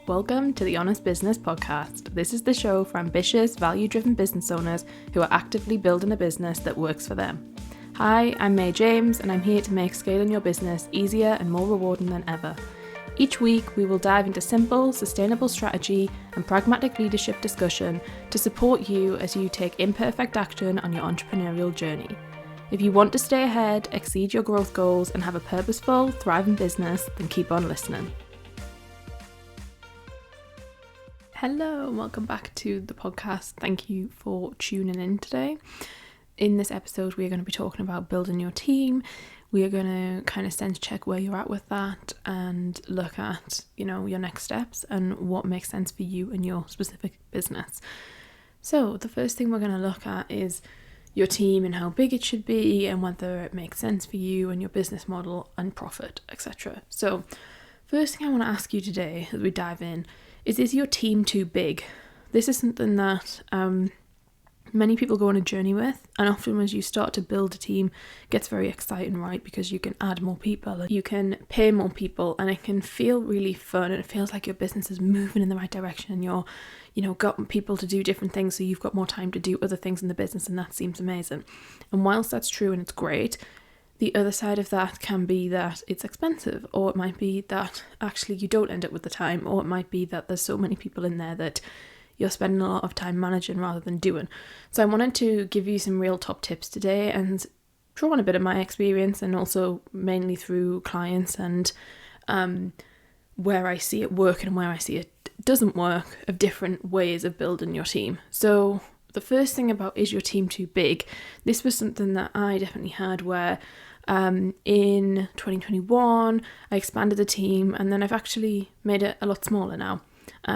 Welcome to the Honest Business Podcast. This is the show for ambitious, value-driven business owners who are actively building a business that works for them. Hi, I'm May James, and I'm here to make scaling your business easier and more rewarding than ever. Each week, we will dive into simple, sustainable strategy and pragmatic leadership discussion to support you as you take imperfect action on your entrepreneurial journey. If you want to stay ahead, exceed your growth goals, and have a purposeful, thriving business, then keep on listening. Hello and welcome back to the podcast. Thank you for tuning in today. In this episode, we are going to be talking about building your team. We are going to kind of sense check where you're at with that and look at, your next steps and what makes sense for you and your specific business. So the first thing we're going to look at is your team and how big it should be and whether it makes sense for you and your business model and profit, etc. So first thing I want to ask you today as we dive in is your team too big? This is something that many people go on a journey with, and often as you start to build a team, it gets very exciting, right? Because you can add more people, and you can pay more people, and it can feel really fun, and it feels like your business is moving in the right direction, and you're, got people to do different things, so you've got more time to do other things in the business, and that seems amazing. And whilst that's true and it's great, the other side of that can be that it's expensive, or it might be that actually you don't end up with the time, or it might be that there's so many people in there that you're spending a lot of time managing rather than doing. So I wanted to give you some real top tips today and draw on a bit of my experience, and also mainly through clients and where I see it working and where I see it doesn't work, of different ways of building your team. So the first thing about is your team too big? This was something that I definitely had where in 2021 I expanded the team, and then I've actually made it a lot smaller now,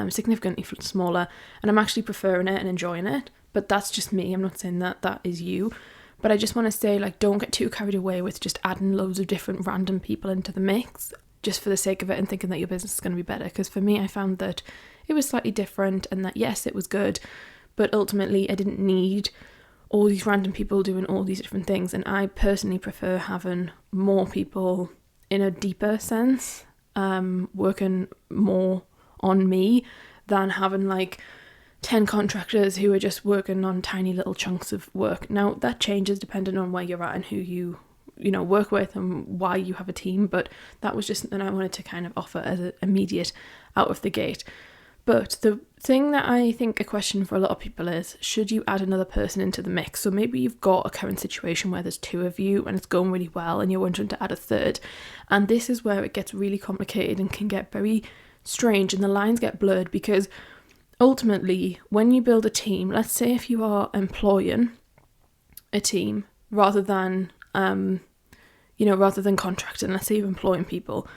significantly smaller, and I'm actually preferring it and enjoying it. But that's just me. I'm not saying that is you, but I just want to say, don't get too carried away with just adding loads of different random people into the mix just for the sake of it and thinking that your business is going to be better. Because for me, I found that it was slightly different, and that yes, it was good, but ultimately I didn't need all these random people doing all these different things. And I personally prefer having more people in a deeper sense, working more on me, than having 10 contractors who are just working on tiny little chunks of work. Now that changes depending on where you're at and who you work with and why you have a team, but that was just something I wanted to kind of offer as an immediate out of the gate. But the thing that I think a question for a lot of people is, should you add another person into the mix? So maybe you've got a current situation where there's two of you and it's going really well and you're wondering to add a third. And this is where it gets really complicated and can get very strange, and the lines get blurred, because ultimately when you build a team, let's say if you are employing a team rather than contracting, let's say you're employing people,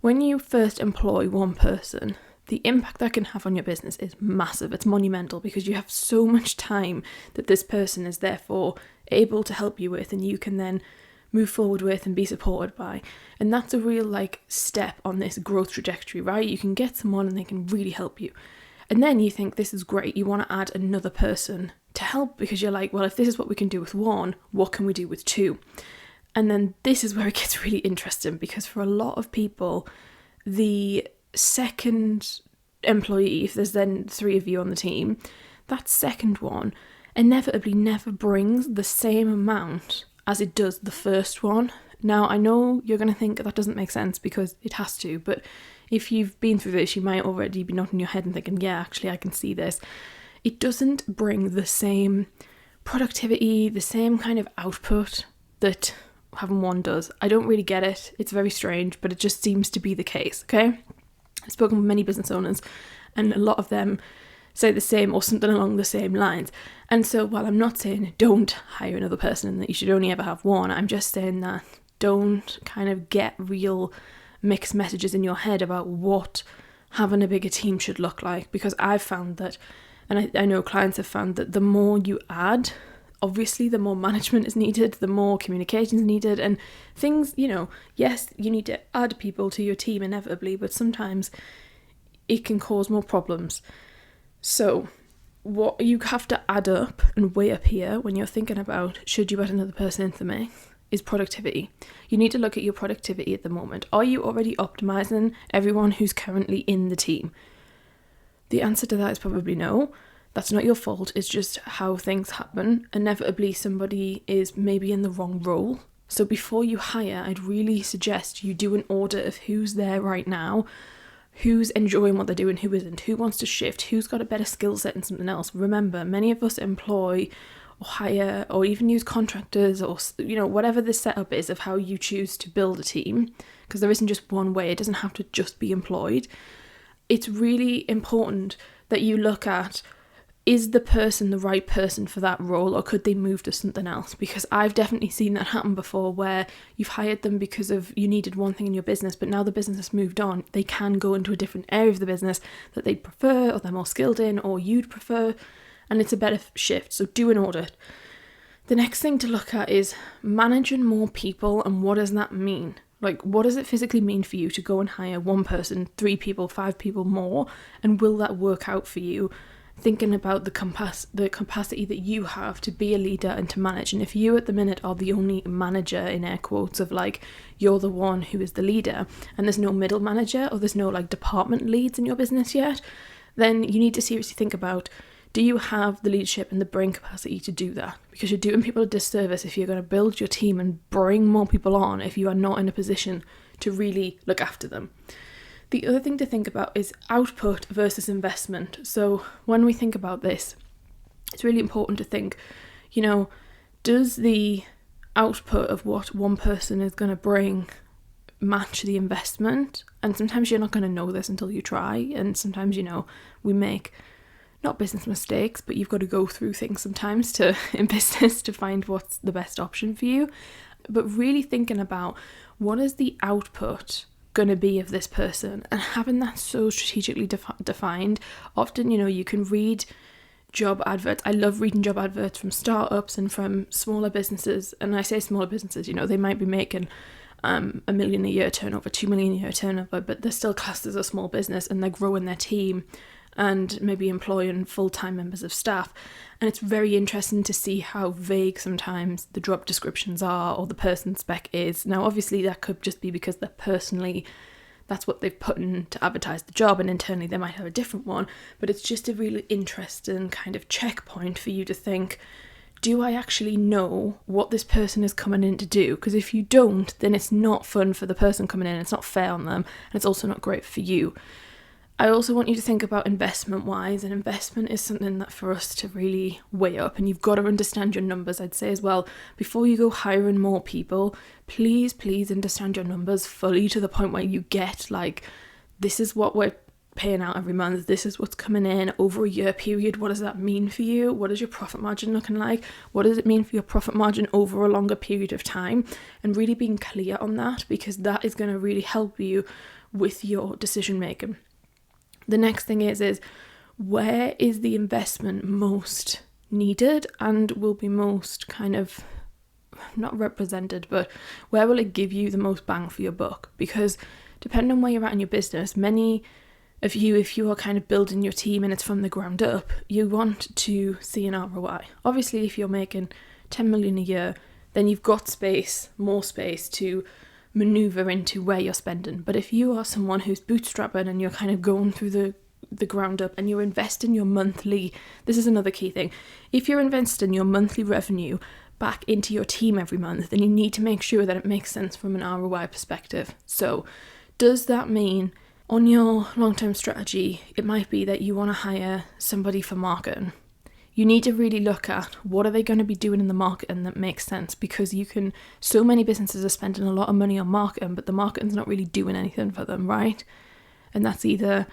when you first employ one person, the impact that can have on your business is massive. It's monumental, because you have so much time that this person is therefore able to help you with, and you can then move forward with and be supported by. And that's a real step on this growth trajectory, right? You can get someone and they can really help you. And then you think this is great. You want to add another person to help, because you're like, well, if this is what we can do with one, what can we do with two? And then this is where it gets really interesting, because for a lot of people, the second employee, if there's then three of you on the team, that second one inevitably never brings the same amount as it does the first one. Now, I know you're going to think that doesn't make sense, because it has to, but if you've been through this, you might already be nodding your head and thinking, yeah, actually I can see this. It doesn't bring the same productivity, the same kind of output that having one does. I don't really get it. It's very strange, but it just seems to be the case, okay? I've spoken with many business owners, and a lot of them say the same or something along the same lines. And so while I'm not saying don't hire another person and that you should only ever have one, I'm just saying that don't kind of get real mixed messages in your head about what having a bigger team should look like. Because I've found that, and I know clients have found that the more you add, obviously the more management is needed, the more communication is needed, and things, yes, you need to add people to your team inevitably, but sometimes it can cause more problems. So what you have to add up and weigh up here when you're thinking about should you add another person into the mix is productivity. You need to look at your productivity at the moment. Are you already optimizing everyone who's currently in the team? The answer to that is probably no. That's not your fault. It's just how things happen. Inevitably, somebody is maybe in the wrong role. So before you hire, I'd really suggest you do an audit of who's there right now, who's enjoying what they're doing, who isn't, who wants to shift, who's got a better skill set in something else. Remember, many of us employ or hire or even use contractors or, whatever the setup is of how you choose to build a team, because there isn't just one way. It doesn't have to just be employed. It's really important that you look at, is the person the right person for that role, or could they move to something else? Because I've definitely seen that happen before, where you've hired them because of you needed one thing in your business, but now the business has moved on. They can go into a different area of the business that they prefer, or they're more skilled in, or you'd prefer, and it's a better shift. So do an audit. The next thing to look at is managing more people, and what does that mean? Like, what does it physically mean for you to go and hire one person, 3 people, 5 people more, and will that work out for you? Thinking about the capacity that you have to be a leader and to manage. And if you at the minute are the only manager, in air quotes, of like, you're the one who is the leader, and there's no middle manager or there's no like department leads in your business yet, then you need to seriously think about, do you have the leadership and the brain capacity to do that? Because you're doing people a disservice if you're going to build your team and bring more people on if you are not in a position to really look after them. The other thing to think about is output versus investment. So when we think about this, it's really important to think, does the output of what one person is going to bring match the investment? And sometimes you're not going to know this until you try. And sometimes, we make not business mistakes, but you've got to go through things sometimes in business to find what's the best option for you. But really thinking about, what is the output going to be of this person, and having that so strategically defined. Often, you can read job adverts. I love reading job adverts from startups and from smaller businesses. And I say smaller businesses, they might be making $1 million a year turnover, $2 million a year turnover, but they're still classed as a small business, and they're growing their team and maybe employing full-time members of staff. And it's very interesting to see how vague sometimes the job descriptions are, or the person spec is. Now, obviously, that could just be because that's what they've put in to advertise the job, and internally they might have a different one. But it's just a really interesting kind of checkpoint for you to think, do I actually know what this person is coming in to do? Because if you don't, then it's not fun for the person coming in, it's not fair on them, and it's also not great for you. I also want you to think about investment-wise, and investment is something that for us to really weigh up, and you've got to understand your numbers. I'd say as well, before you go hiring more people, please understand your numbers fully, to the point where you get like, this is what we're paying out every month, this is what's coming in over a year period. What does that mean for you? What is your profit margin looking like? What does it mean for your profit margin over a longer period of time? And really being clear on that, because that is going to really help you with your decision making. The next thing is where is the investment most needed and will be most kind of not represented, but where will it give you the most bang for your buck? Because depending on where you're at in your business, many of you, if you are kind of building your team and it's from the ground up, you want to see an ROI. Obviously, if you're making 10 million a year, then you've got more space to maneuver into where you're spending. But if you are someone who's bootstrapping and you're kind of going through the ground up, and you're investing your monthly, this is another key thing, if you're investing your monthly revenue back into your team every month, then you need to make sure that it makes sense from an ROI perspective. So does that mean on your long-term strategy, it might be that you want to hire somebody for marketing? You need to really look at, what are they going to be doing in the marketing that makes sense? Because so many businesses are spending a lot of money on marketing, but the marketing's not really doing anything for them, right? And that's either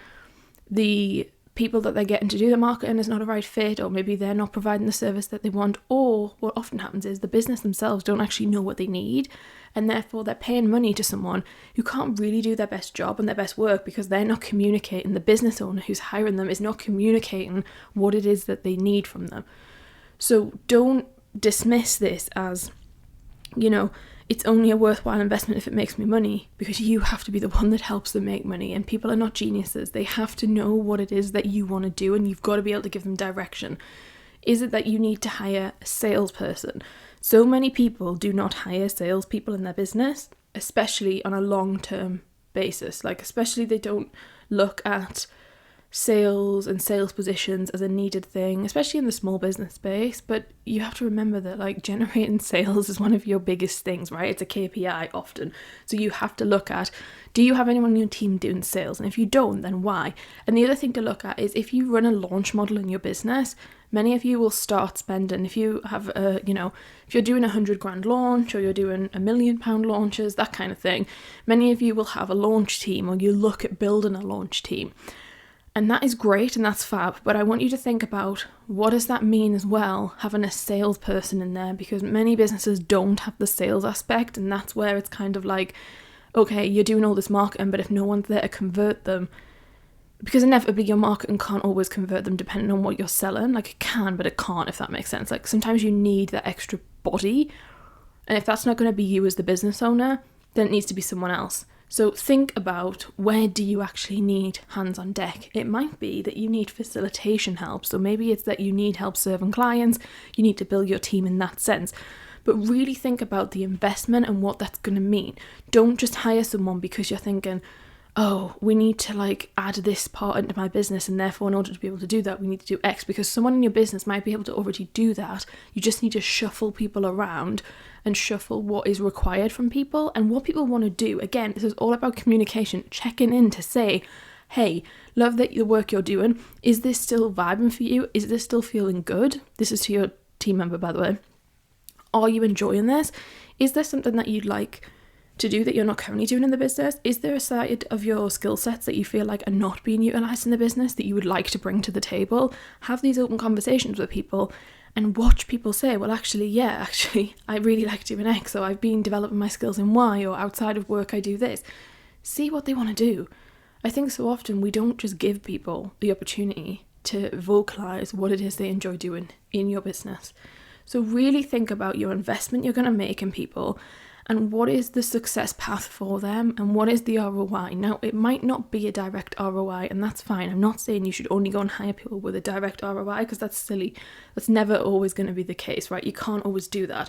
the people that they're getting to do the marketing is not a right fit, or maybe they're not providing the service that they want, or what often happens is the business themselves don't actually know what they need, and therefore they're paying money to someone who can't really do their best job and their best work, because they're not communicating, the business owner who's hiring them is not communicating what it is that they need from them. So don't dismiss this as, it's only a worthwhile investment if it makes me money, because you have to be the one that helps them make money. And people are not geniuses. They have to know what it is that you want to do, and you've got to be able to give them direction. Is it that you need to hire a salesperson? So many people do not hire salespeople in their business, especially on a long-term basis. Especially they don't look at sales and sales positions as a needed thing, especially in the small business space, but you have to remember that like generating sales is one of your biggest things, right? It's a KPI often. So you have to look at, do you have anyone on your team doing sales? And if you don't, then why? And the other thing to look at is if you run a launch model in your business, many of you will start spending, if you have if you're doing $100,000 launch or you're doing £1 million launches, that kind of thing, many of you will have a launch team or you look at building a launch team. And that is great and that's fab, but I want you to think about what does that mean as well, having a salesperson in there, because many businesses don't have the sales aspect, and that's where it's kind of like, okay, you're doing all this marketing, but if no one's there to convert them, because inevitably your marketing can't always convert them depending on what you're selling. Like it can, but it can't, if that makes sense. Like sometimes you need that extra body, and if that's not going to be you as the business owner, then it needs to be someone else. So think about, where do you actually need hands on deck? It might be that you need facilitation help. So maybe it's that you need help serving clients. You need to build your team in that sense. But really think about the investment and what that's going to mean. Don't just hire someone because you're thinking, oh, we need to like add this part into my business, and therefore in order to be able to do that, we need to do X, because someone in your business might be able to already do that. You just need to shuffle people around and shuffle what is required from people and what people want to do. Again, this is all about communication, checking in to say, hey, love that the work you're doing. Is this still vibing for you? Is this still feeling good? This is to your team member, by the way. Are you enjoying this? Is there something that you'd like to do that you're not currently doing in the business? Is there a side of your skill sets that you feel like are not being utilised in the business that you would like to bring to the table? Have these open conversations with people and watch people say, well, actually, I really like doing X, or I've been developing my skills in Y, or outside of work I do this. See what they want to do. I think so often we don't just give people the opportunity to vocalise what it is they enjoy doing in your business. So really think about your investment you're going to make in people, and what is the success path for them, and what is the ROI. Now, it might not be a direct ROI, and that's fine. I'm not saying you should only go and hire people with a direct ROI, because that's silly. That's never always going to be the case, right? You can't always do that.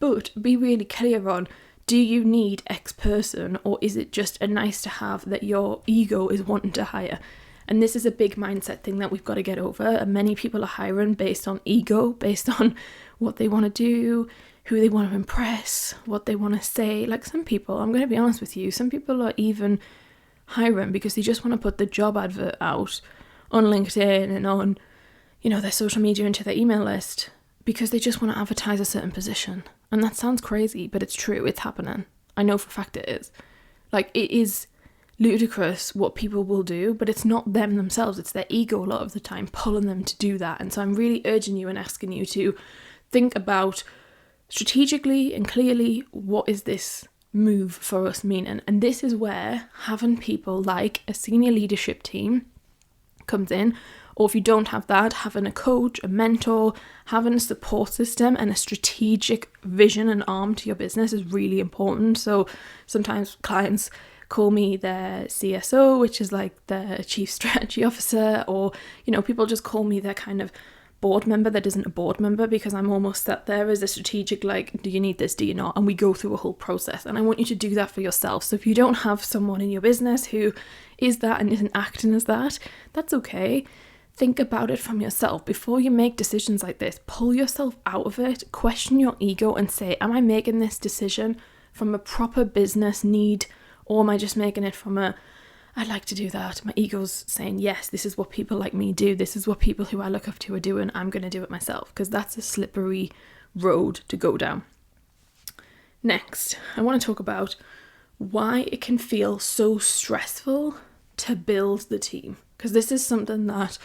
But be really clear on, do you need X person, or is it just a nice to have that your ego is wanting to hire? And this is a big mindset thing that we've got to get over. And many people are hiring based on ego, based on what they want to do, who they want to impress, what they want to say. Like some people, I'm going to be honest with you, some people are even hiring because they just want to put the job advert out on LinkedIn and on, their social media into their email list because they just want to advertise a certain position. And that sounds crazy, but it's true. It's happening. I know for a fact it is. Like, it is ludicrous what people will do, but it's not them themselves. It's their ego a lot of the time pulling them to do that. And so I'm really urging you and asking you to think about strategically and clearly, what is this move for us meaning? And this is where having people like a senior leadership team comes in, or if you don't have that, having a coach, a mentor, having a support system and a strategic vision and arm to your business is really important. So sometimes clients call me their CSO, which is like their chief strategy officer, or people just call me their kind of board member that isn't a board member, because I'm almost sat there as a strategic, like, do you need this, do you not? And we go through a whole process, and I want you to do that for yourself. So if you don't have someone in your business who is that and isn't acting as that, that's okay. Think about it from yourself. Before you make decisions like this, pull yourself out of it, question your ego and say, am I making this decision from a proper business need, or am I just making it from I'd like to do that. My ego's saying, yes, this is what people like me do. This is what people who I look up to are doing. I'm going to do it myself, because that's a slippery road to go down. Next, I want to talk about why it can feel so stressful to build the team, because this is something that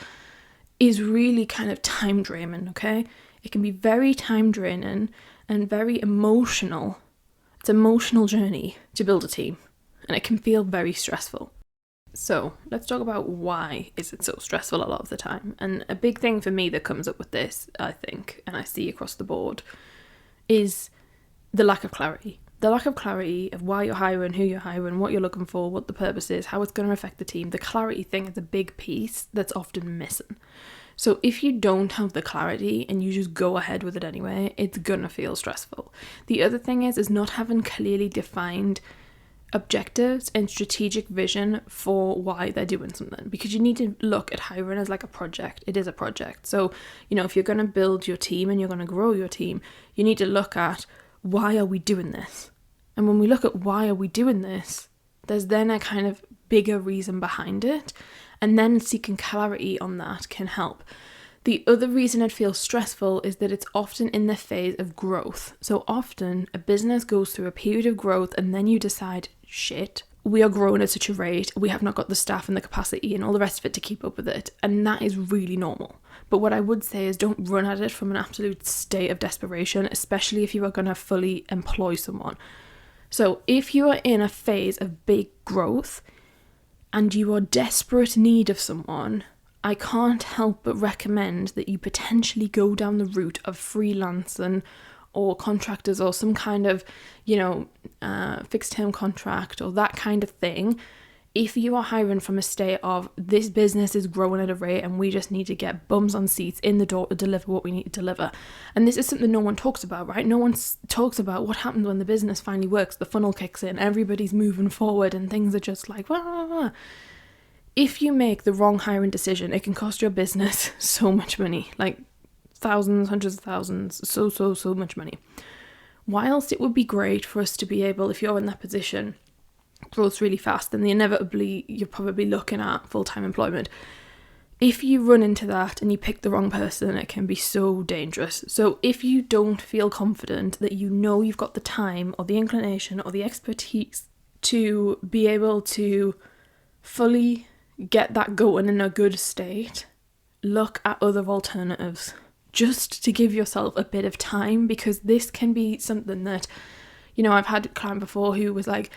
is really kind of time draining, okay? It can be very time draining and very emotional. It's an emotional journey to build a team, and it can feel very stressful. So let's talk about why is it so stressful a lot of the time. And a big thing for me that comes up with this, I think, and I see across the board, is the lack of clarity. The lack of clarity of why you're hiring, who you're hiring, what you're looking for, what the purpose is, how it's going to affect the team. The clarity thing is a big piece that's often missing. So if you don't have the clarity and you just go ahead with it anyway, it's going to feel stressful. The other thing is not having clearly defined objectives and strategic vision for why they're doing something, because you need to look at hiring as like a project. It is a project. So, if you're going to build your team and you're going to grow your team, you need to look at, why are we doing this? And when we look at why are we doing this, there's then a kind of bigger reason behind it, and then seeking clarity on that can help. The other reason it feels stressful is that it's often in the phase of growth. So often a business goes through a period of growth and then you decide, shit, we are growing at such a rate, we have not got the staff and the capacity and all the rest of it to keep up with it. And that is really normal. But what I would say is, don't run at it from an absolute state of desperation, especially if you are going to fully employ someone. So if you are in a phase of big growth and you are desperate need of someone, I can't help but recommend that you potentially go down the route of freelancing or contractors or some kind of, fixed term contract or that kind of thing. If you are hiring from a state of, this business is growing at a rate and we just need to get bums on seats in the door to deliver what we need to deliver. And this is something no one talks about, right? No one talks about what happens when the business finally works, the funnel kicks in, everybody's moving forward and things are just like, wah. If you make the wrong hiring decision, it can cost your business so much money, like thousands, hundreds of thousands, so much money. Whilst it would be great for us to be able, if you're in that position, growth really fast, then inevitably you're probably looking at full-time employment. If you run into that and you pick the wrong person, it can be so dangerous. So if you don't feel confident that you've got the time or the inclination or the expertise to be able to fully get that going in a good state, look at other alternatives just to give yourself a bit of time, because this can be something that, I've had a client before who was like,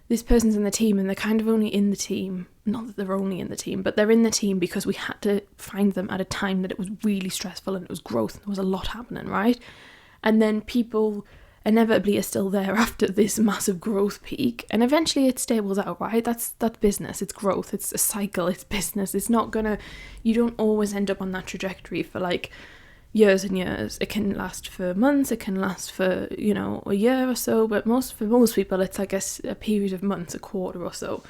this person's in the team and they're kind of only in the team, not that they're only in the team, but they're in the team because we had to find them at a time that it was really stressful and it was growth and there was a lot happening, right? And then people inevitably are still there after this massive growth peak, and eventually it stables out, right? That's business, it's growth, it's a cycle, it's business. It's not gonna, you don't always end up on that trajectory for like years and years. It can last for months, it can last for, a year or so, but for most people it's like a period of months, a quarter or so.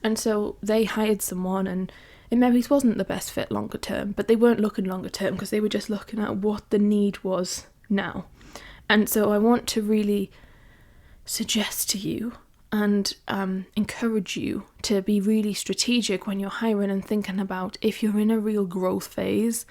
And so they hired someone and it maybe wasn't the best fit longer term, but they weren't looking longer term because they were just looking at what the need was now. And so I want to really suggest to you and encourage you to be really strategic when you're hiring and thinking about, if you're in a real growth phase,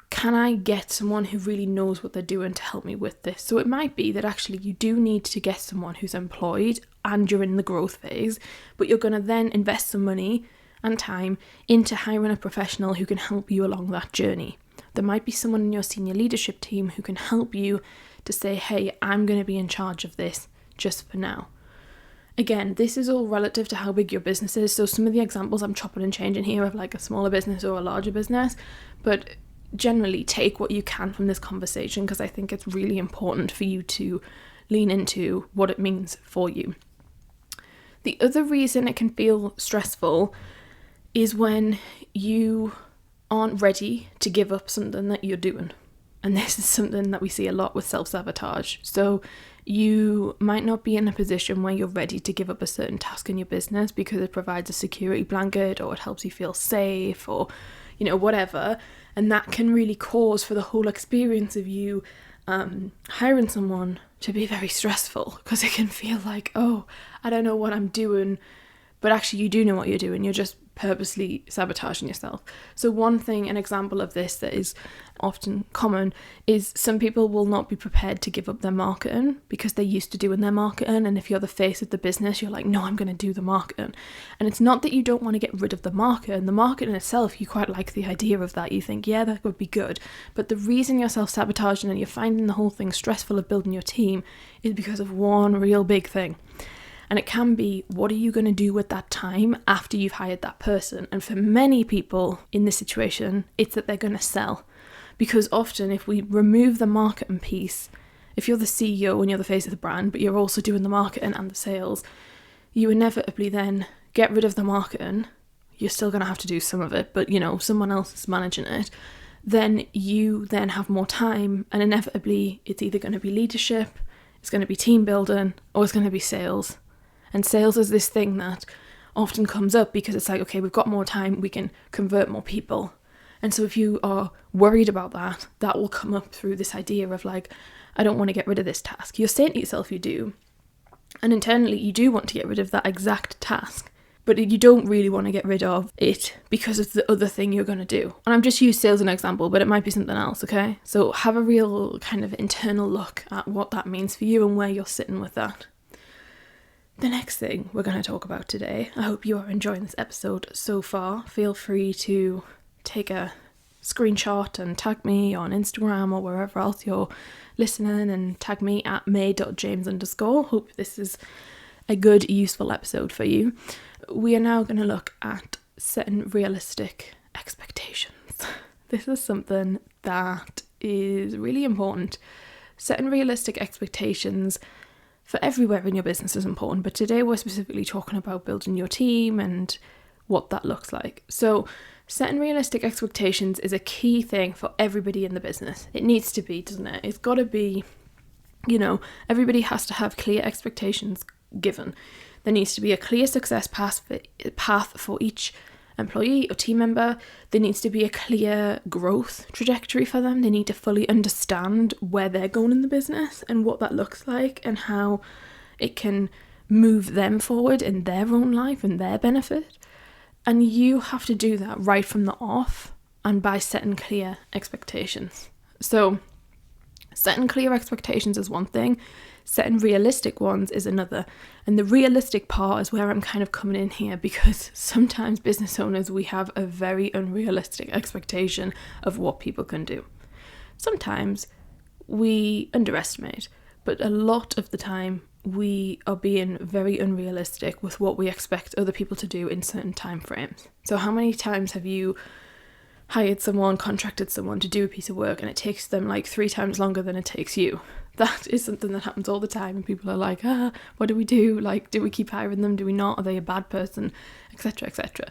can I get someone who really knows what they're doing to help me with this? So it might be that actually you do need to get someone who's employed and you're in the growth phase, but you're going to then invest some money and time into hiring a professional who can help you along that journey. There might be someone in your senior leadership team who can help you to say, hey, I'm going to be in charge of this just for now. Again, this is all relative to how big your business is. So some of the examples I'm chopping and changing here of like a smaller business or a larger business, but generally take what you can from this conversation, because I think it's really important for you to lean into what it means for you. The other reason it can feel stressful is when you aren't ready to give up something that you're doing. And this is something that we see a lot with self-sabotage. So you might not be in a position where you're ready to give up a certain task in your business because it provides a security blanket or it helps you feel safe or, whatever. And that can really cause for the whole experience of you hiring someone to be very stressful, because it can feel like, oh, I don't know what I'm doing. But actually you do know what you're doing. You're just purposely sabotaging yourself. So an example of this that is often common is some people will not be prepared to give up their marketing because they're used to doing their marketing. And if you're the face of the business, you're like, no, I'm going to do the marketing. And it's not that you don't want to get rid of the marketing. The marketing itself, you quite like the idea of that. You think, yeah, that would be good. But the reason you're self-sabotaging and you're finding the whole thing stressful of building your team is because of one real big thing. And it can be, what are you going to do with that time after you've hired that person? And for many people in this situation, it's that they're going to sell. Because often if we remove the marketing piece, if you're the CEO and you're the face of the brand, but you're also doing the marketing and the sales, you inevitably then get rid of the marketing. You're still going to have to do some of it, but someone else is managing it. Then you then have more time, and inevitably it's either going to be leadership, it's going to be team building, or it's going to be sales. And sales is this thing that often comes up because it's like, okay, we've got more time, we can convert more people. And so if you are worried about that, that will come up through this idea of like, I don't want to get rid of this task. You're saying to yourself you do. And internally you do want to get rid of that exact task. But you don't really want to get rid of it because of the other thing you're going to do. And I've just used sales as an example, but it might be something else, okay? So have a real kind of internal look at what that means for you and where you're sitting with that. The next thing we're going to talk about today, I hope you are enjoying this episode so far. Feel free to take a screenshot and tag me on Instagram or wherever else you're listening and tag me at may.james_. Hope this is a good, useful episode for you. We are now going to look at setting realistic expectations. This is something that is really important. Setting realistic expectations for everywhere in your business is important, but today we're specifically talking about building your team and what that looks like. So setting realistic expectations is a key thing for everybody in the business. It needs to be, doesn't it? It's got to be, everybody has to have clear expectations given. There needs to be a clear success path for each employee or team member. There needs to be a clear growth trajectory for them. They need to fully understand where they're going in the business and what that looks like and how it can move them forward in their own life and their benefit. And you have to do that right from the off and by setting clear expectations. So setting clear expectations is one thing. Setting realistic ones is another. And the realistic part is where I'm kind of coming in here, because sometimes business owners, we have a very unrealistic expectation of what people can do. Sometimes we underestimate, but a lot of the time we are being very unrealistic with what we expect other people to do in certain time frames. So how many times have you hired someone, contracted someone to do a piece of work and it takes them like 3 times longer than it takes you? That is something that happens all the time, and people are like, what do we do? Like, do we keep hiring them? Do we not? Are they a bad person? Etc, etc.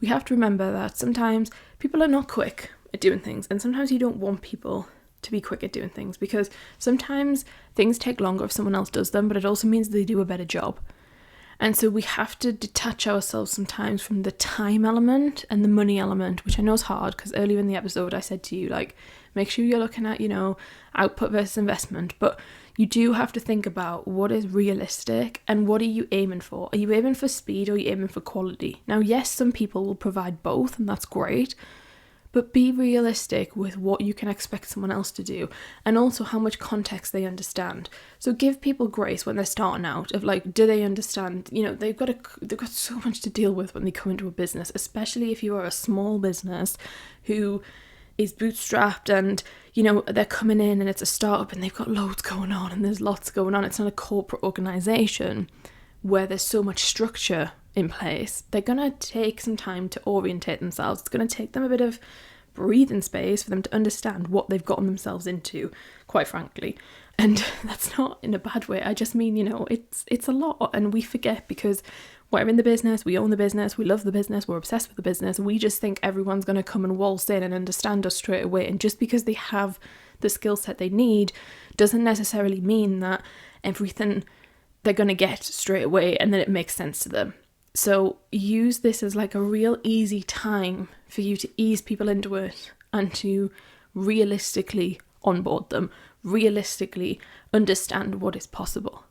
We have to remember that sometimes people are not quick at doing things, and sometimes you don't want people to be quick at doing things, because sometimes things take longer if someone else does them, but it also means they do a better job. And so we have to detach ourselves sometimes from the time element and the money element, which I know is hard, because earlier in the episode I said to you, like, make sure you're looking at, output versus investment, but you do have to think about what is realistic and what are you aiming for? Are you aiming for speed or are you aiming for quality? Now, yes, some people will provide both, and that's great, but be realistic with what you can expect someone else to do, and also how much context they understand. So give people grace when they're starting out of like, do they understand? They've got so much to deal with when they come into a business, especially if you are a small business who is bootstrapped and they're coming in and it's a startup and they've got loads going on and there's lots going on. It's not a corporate organization where there's so much structure in place. They're going to take some time to orientate themselves. It's going to take them a bit of breathing space for them to understand what they've gotten themselves into, quite frankly. And that's not in a bad way. I just mean, it's a lot, and we forget because we're in the business, we own the business, we love the business, we're obsessed with the business. We just think everyone's going to come and waltz in and understand us straight away. And just because they have the skill set they need doesn't necessarily mean that everything they're going to get straight away and that it makes sense to them. So use this as like a real easy time for you to ease people into it and to realistically onboard them, realistically understand what is possible.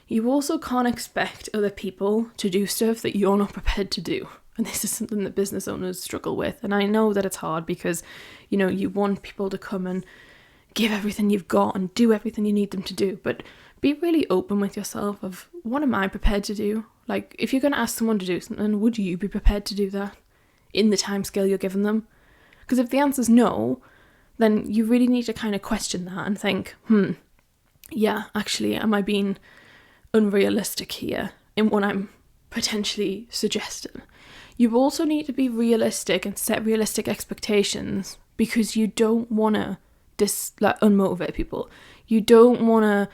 You also can't expect other people to do stuff that you're not prepared to do. And this is something that business owners struggle with. And I know that it's hard because, you want people to come and give everything you've got and do everything you need them to do. But be really open with yourself of, what am I prepared to do? Like, if you're going to ask someone to do something, would you be prepared to do that in the time scale you're giving them? Because if the answer's no, then you really need to kind of question that and think, yeah, actually, am I being unrealistic here in what I'm potentially suggesting? You also need to be realistic and set realistic expectations, because you don't want to unmotivate people. You don't want to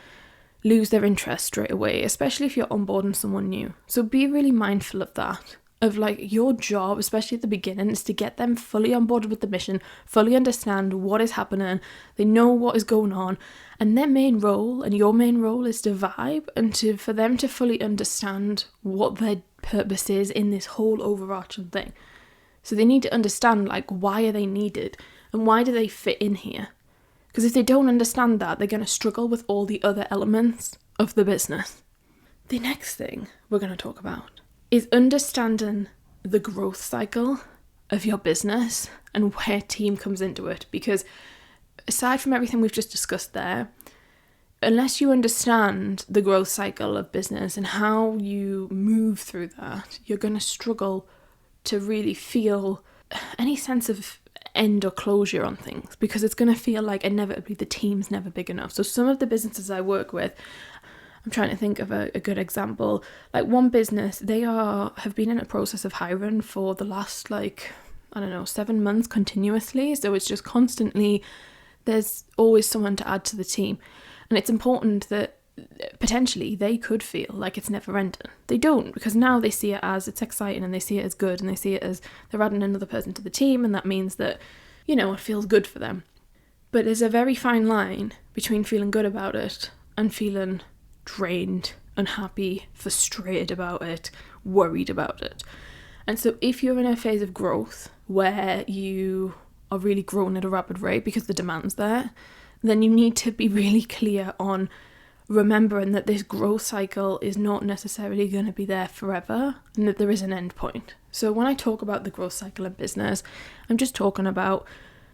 lose their interest straight away, especially if you're onboarding someone new. So be really mindful of that. of like your job, especially at the beginning, is to get them fully on board with the mission, fully understand what is happening, they know what is going on, and their main role and your main role is to vibe and for them to fully understand what their purpose is in this whole overarching thing. So they need to understand like why are they needed and why do they fit in here? Because if they don't understand that, they're going to struggle with all the other elements of the business. The next thing we're going to talk about is understanding the growth cycle of your business and where team comes into it. Because aside from everything we've just discussed there, unless you understand the growth cycle of business and how you move through that, you're going to struggle to really feel any sense of end or closure on things, because it's going to feel like inevitably the team's never big enough. So some of the businesses I work with, I'm trying to think of a good example. Like one business, they have been in a process of hiring for the last 7 months continuously. So it's just constantly, there's always someone to add to the team. And it's important that potentially they could feel like it's never ending. They don't, because now they see it as it's exciting and they see it as good and they see it as they're adding another person to the team, and that means that, it feels good for them. But there's a very fine line between feeling good about it and feeling drained, unhappy, frustrated about it, worried about it. And so if you're in a phase of growth where you are really growing at a rapid rate because the demand's there, then you need to be really clear on remembering that this growth cycle is not necessarily going to be there forever and that there is an end point. So when I talk about the growth cycle in business, I'm just talking about,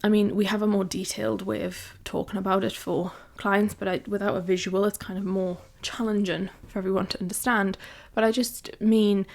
we have a more detailed way of talking about it for clients, but without a visual, it's kind of more challenging for everyone to understand. But I just mean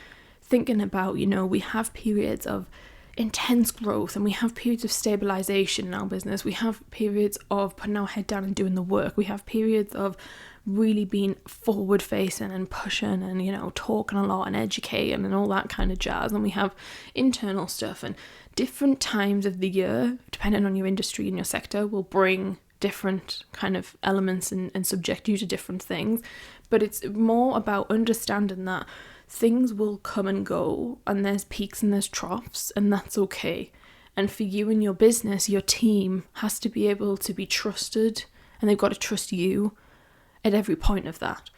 thinking about, we have periods of intense growth and we have periods of stabilization in our business. We have periods of putting our head down and doing the work. We have periods of really being forward facing and pushing and, talking a lot and educating and all that kind of jazz. And we have internal stuff, and different times of the year, depending on your industry and your sector, will bring different kind of elements and subject you to different things. But it's more about understanding that things will come and go, and there's peaks and there's troughs, and that's okay. And for you and your business, your team has to be able to be trusted, and they've got to trust you at every point of that.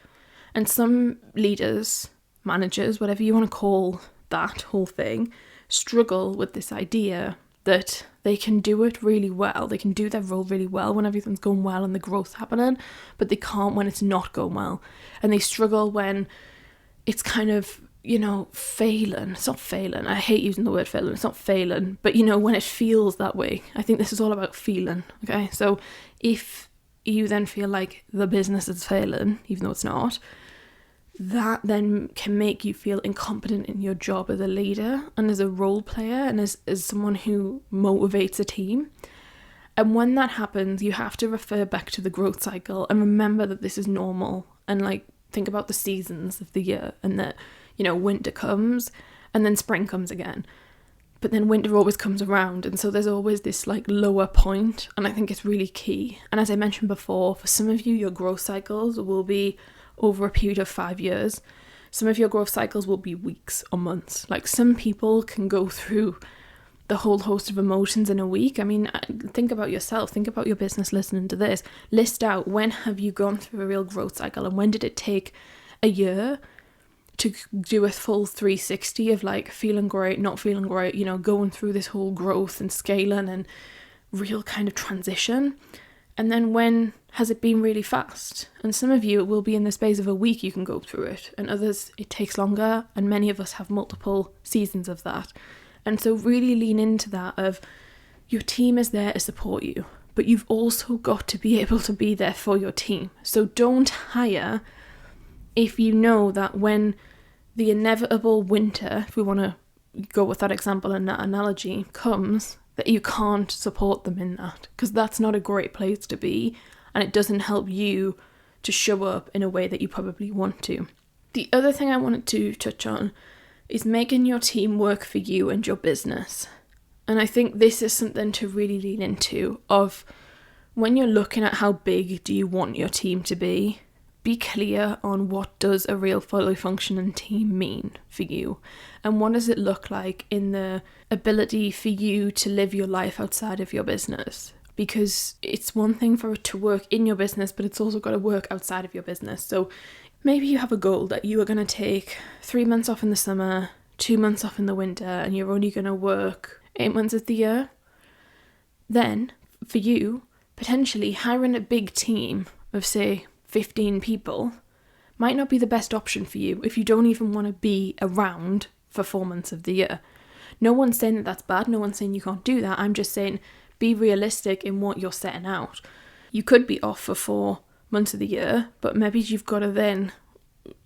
And some leaders, managers, whatever you want to call that whole thing, struggle with this idea that they can do it really well. They can do their role really well when everything's going well and the growth's happening, but they can't when it's not going well. And they struggle when it's kind of, failing. It's not failing. I hate using the word failing. It's not failing. But, when it feels that way. I think this is all about feeling. Okay. So if you then feel like the business is failing, even though it's not, that then can make you feel incompetent in your job as a leader and as a role player and as someone who motivates a team. And when that happens, you have to refer back to the growth cycle and remember that this is normal, and think about the seasons of the year, and that, winter comes and then spring comes again. But then winter always comes around, and so there's always this lower point, and I think it's really key. And as I mentioned before, for some of you, your growth cycles will be over a period of 5 years. Some of your growth cycles will be weeks or months. Some people can go through the whole host of emotions in a week. Think about yourself, think about your business listening to this. List out, when have you gone through a real growth cycle, and when did it take a year to do a full 360 of feeling great, not feeling great, going through this whole growth and scaling and real kind of transition. And then when has it been really fast? And some of you, it will be in the space of a week you can go through it, and others it takes longer, and many of us have multiple seasons of that. And so really lean into that of your team is there to support you, but you've also got to be able to be there for your team. So don't hire if you know that when the inevitable winter, if we want to go with that example and that analogy, comes, that you can't support them in that, because that's not a great place to be, and it doesn't help you to show up in a way that you probably want to. The other thing I wanted to touch on is making your team work for you and your business. And I think this is something to really lean into, of when you're looking at how big do you want your team to be, be clear on what does a real fully functioning team mean for you, and what does it look like in the ability for you to live your life outside of your business. Because it's one thing for it to work in your business, but it's also got to work outside of your business. So maybe you have a goal that you are going to take 3 months off in the summer, 2 months off in the winter, and you're only going to work 8 months of the year. Then, for you, potentially hiring a big team of, say, 15 people might not be the best option for you if you don't even want to be around for 4 months of the year. No one's saying that that's bad. No one's saying you can't do that. I'm just saying be realistic in what you're setting out. You could be off for 4 months of the year, but maybe you've got to then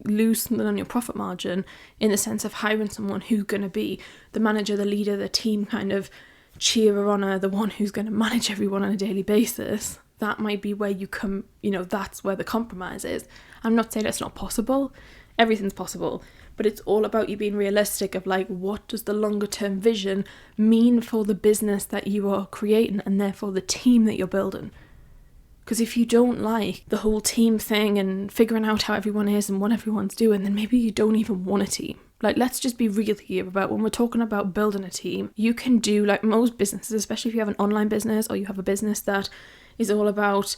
lose something on your profit margin in the sense of hiring someone who's going to be the manager, the leader, the team kind of cheerer on her, the one who's going to manage everyone on a daily basis. That might be where you come, that's where the compromise is. I'm not saying it's not possible. Everything's possible. But it's all about you being realistic of like, what does the longer term vision mean for the business that you are creating and therefore the team that you're building? Because if you don't like the whole team thing and figuring out how everyone is and what everyone's doing, then maybe you don't even want a team. Like, let's just be real here about when we're talking about building a team. You can do like most businesses, especially if you have an online business or you have a business that is all about,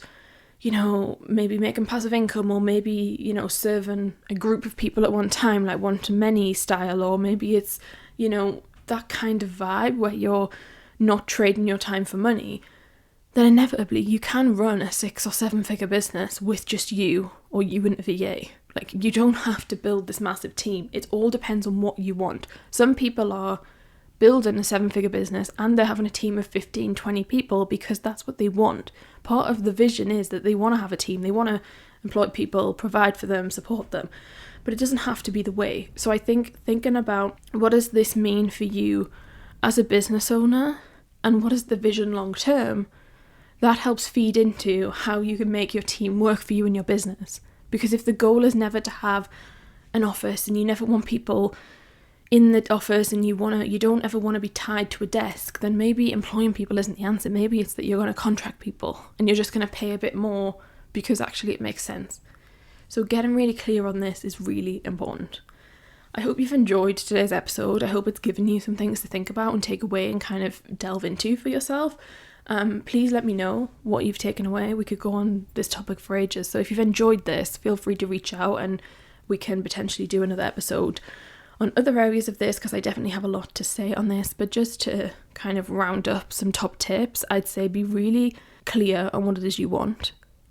maybe making passive income, or maybe, serving a group of people at one time, like one-to-many style, or maybe it's, that kind of vibe where you're not trading your time for money. Then inevitably you can run a 6 or 7 figure business with just you or you and a VA. Like, you don't have to build this massive team. It all depends on what you want. Some people are building a 7-figure business and they're having a team of 15, 20 people because that's what they want. Part of the vision is that they want to have a team. They want to employ people, provide for them, support them. But it doesn't have to be the way. So I think thinking about what does this mean for you as a business owner and what is the vision long term, that helps feed into how you can make your team work for you in your business. Because if the goal is never to have an office and you never want people in the office and you don't ever want to be tied to a desk, then maybe employing people isn't the answer. Maybe it's that you're going to contract people and you're just going to pay a bit more because actually it makes sense. So getting really clear on this is really important. I hope you've enjoyed today's episode. I hope it's given you some things to think about and take away and kind of delve into for yourself. Please let me know what you've taken away. We could go on this topic for ages. So if you've enjoyed this, feel free to reach out and we can potentially do another episode on other areas of this, because I definitely have a lot to say on this. But just to kind of round up some top tips, I'd say be really clear on what it is you want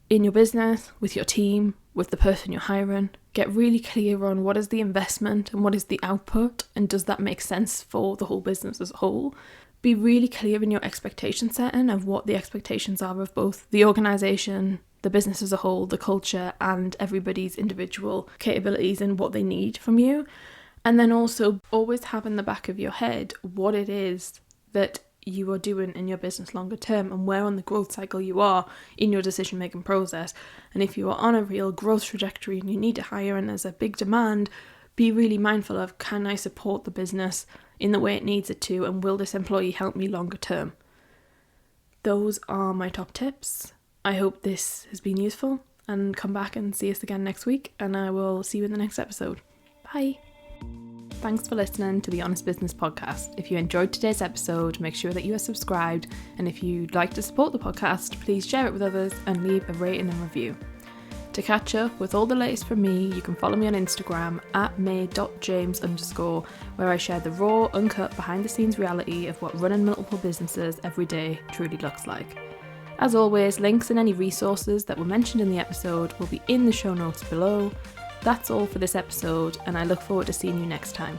in your business, with your team, with the person you're hiring. Get really clear on what is the investment and what is the output, and does that make sense for the whole business as a whole. Be really clear in your expectation setting of what the expectations are of both the organisation, the business as a whole, the culture, and everybody's individual capabilities and what they need from you. And then also always have in the back of your head what it is that you are doing in your business longer term and where on the growth cycle you are in your decision making process. And if you are on a real growth trajectory and you need to hire and there's a big demand, be really mindful of, can I support the business in the way it needs it to, and will this employee help me longer term? Those are my top tips. I hope this has been useful, and come back and see us again next week, and I will see you in the next episode. Bye. Thanks for listening to the Honest Business Podcast. If you enjoyed today's episode, make sure that you are subscribed, and if you'd like to support the podcast, please share it with others and leave a rating and review. To catch up with all the latest from me, you can follow me on Instagram @may.james_, where I share the raw, uncut, behind the scenes reality of what running multiple businesses every day truly looks like. As always, links and any resources that were mentioned in the episode will be in the show notes below. That's all for this episode, and I look forward to seeing you next time.